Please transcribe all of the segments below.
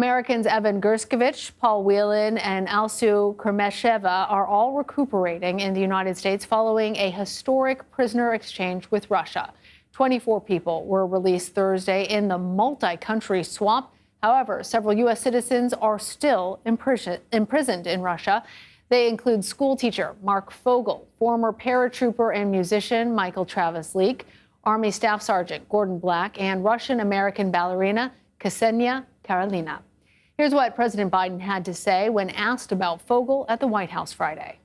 Americans Evan Gershkovich, Whelan and Alsu Kurmasheva are all recuperating in the United States following a historic prisoner exchange with Russia. 24 people were released Thursday in the multi-country swap. However, several U.S. citizens are still imprisoned in Russia. They include schoolteacher Mark Fogel, former paratrooper and musician Michael Travis Leak, Army Staff Sergeant Gordon Black, and Russian-American ballerina Ksenia Karelina. Here's what President Biden had to say when asked about Fogel at the White House Friday.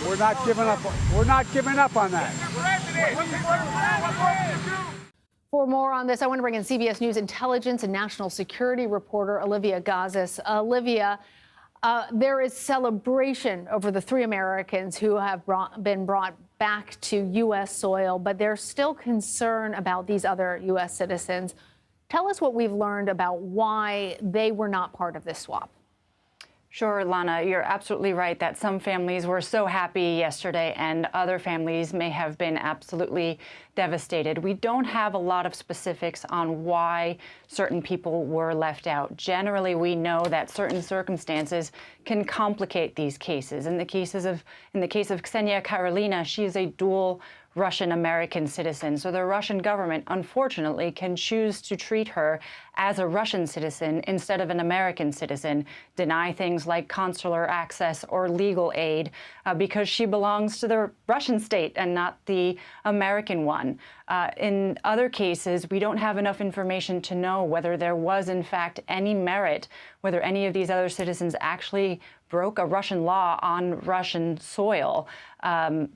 We're not giving up. We're not giving up on that. For more on this, I want to bring in CBS News intelligence and national security reporter Olivia Gazis. Olivia, there is celebration over the 3 Americans who have been brought back to U.S. soil, but there's still concern about these other U.S. citizens. Tell us what we've learned about why they were not part of this swap. Sure, Lana, you're absolutely right that some families were so happy yesterday and other families may have been absolutely devastated. We don't have a lot of specifics on why certain people were left out. Generally, we know that certain circumstances can complicate these cases. In the case of Ksenia Karelina, she is a dual Russian-American citizen. So the Russian government, unfortunately, can choose to treat her as a Russian citizen instead of an American citizen, deny things like consular access or legal aid because she belongs to the Russian state and not the American one. In other cases, we don't have enough information to know whether there was, in fact, any merit, whether any of these other citizens actually broke a Russian law on Russian soil.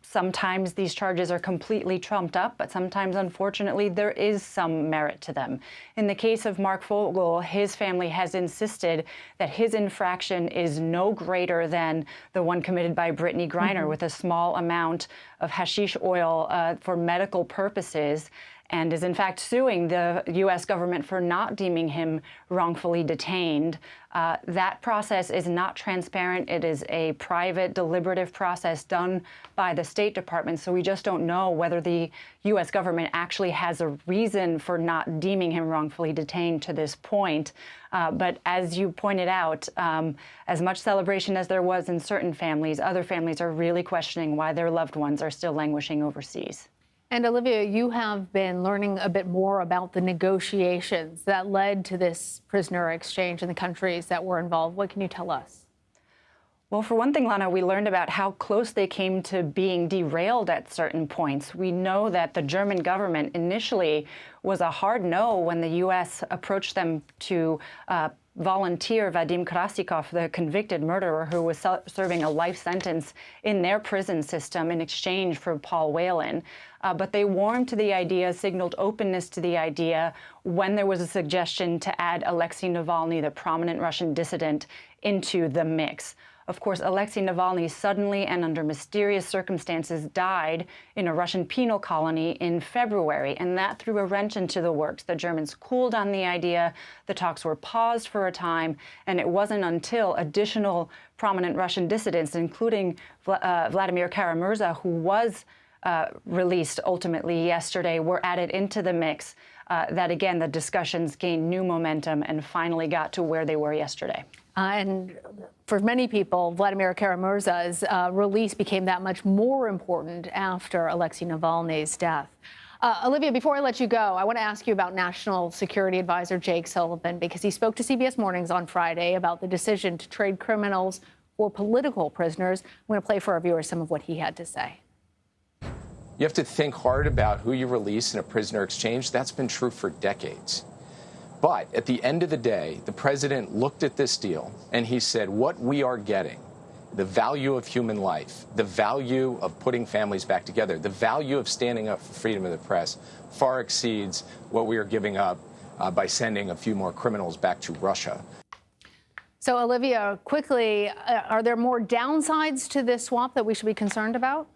Sometimes these charges are completely trumped up, but sometimes, unfortunately, there is some merit to them. In the case of Mark Fogel, his family has insisted that his infraction is no greater than the one committed by Brittany Griner with a small amount of hashish oil for medical purposes, and is in fact suing the U.S. government for not deeming him wrongfully detained. That process is not transparent. It is a private, deliberative process done by the State Department, so we just don't know whether the U.S. government actually has a reason for not deeming him wrongfully detained to this point. But as you pointed out, as much celebration as there was in certain families, other families are really questioning why their loved ones are still languishing overseas. And Olivia, you have been learning a bit more about the negotiations that led to this prisoner exchange in the countries that were involved. What can you tell us? Well, for one thing, Lana, we learned about how close they came to being derailed at certain points. We know that the German government initially was a hard no when the U.S. approached them to volunteer Vadim Krasikov, the convicted murderer who was serving a life sentence in their prison system in exchange for Paul Whelan. But they warmed to the idea, signaled openness to the idea when there was a suggestion to add Alexei Navalny, the prominent Russian dissident, into the mix. Of course, Alexei Navalny suddenly and under mysterious circumstances died in a Russian penal colony in February, and that threw a wrench into the works. The Germans cooled on the idea, the talks were paused for a time, and it wasn't until additional prominent Russian dissidents, including Vladimir Kara-Murza, who was released ultimately yesterday, were added into the mix, that again, the discussions gained new momentum and finally got to where they were yesterday. And for many people, Vladimir Kara-Murza's release became that much more important after Alexei Navalny's death. Olivia, before I let you go, I want to ask you about National Security Advisor Jake Sullivan, because he spoke to CBS Mornings on Friday about the decision to trade criminals for political prisoners. I'm going to play for our viewers some of what he had to say. You have to think hard about who you release in a prisoner exchange. That's been true for decades. But at the end of the day, the president looked at this deal and he said, what we are getting, the value of human life, the value of putting families back together, the value of standing up for freedom of the press far exceeds what we are giving up by sending a few more criminals back to Russia. So, Olivia, quickly, are there more downsides to this swap that we should be concerned about?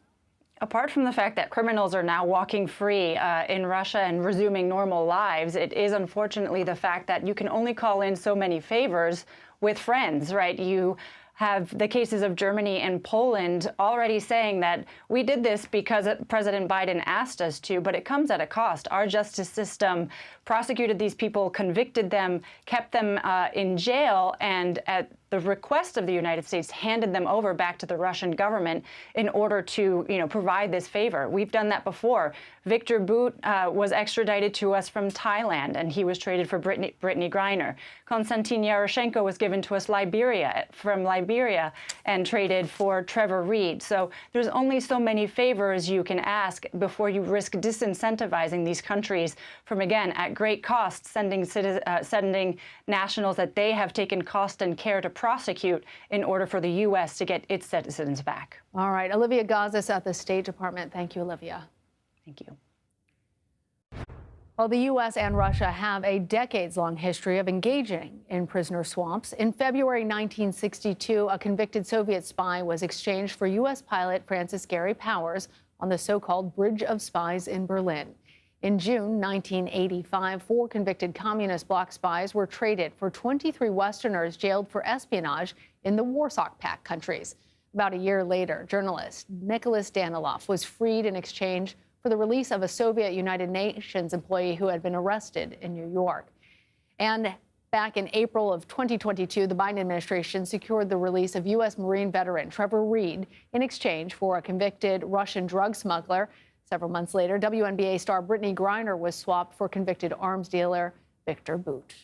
Apart from the fact that criminals are now walking free in Russia and resuming normal lives, it is unfortunately the fact that you can only call in so many favors with friends, right? You have the cases of Germany and Poland already saying that we did this because President Biden asked us to, but it comes at a cost. Our justice system prosecuted these people, convicted them, kept them in jail, and at the request of the United States, handed them over back to the Russian government in order to, provide this favor. We've done that before. Victor Bout was extradited to us from Thailand, and he was traded for Brittany Griner. Konstantin Yaroshenko was given to us from Liberia and traded for Trevor Reed. So there's only so many favors you can ask before you risk disincentivizing these countries from, again, at great cost, sending nationals that they have taken cost and care to prosecute in order for the U.S. to get its citizens back. All right. Olivia Gazis at the State Department. Thank you, Olivia. Thank you. Well, the U.S. and Russia have a decades-long history of engaging in prisoner swamps. In February 1962, a convicted Soviet spy was exchanged for U.S. pilot Francis Gary Powers on the so-called Bridge of Spies in Berlin. In June 1985, 4 convicted communist bloc spies were traded for 23 Westerners jailed for espionage in the Warsaw Pact countries. About a year later, journalist Nicholas Danilov was freed in exchange for the release of a Soviet United Nations employee who had been arrested in New York. And back in April of 2022, the Biden administration secured the release of U.S. Marine veteran Trevor Reed in exchange for a convicted Russian drug smuggler. Several months later, WNBA star Brittany Griner was swapped for convicted arms dealer Victor Bout.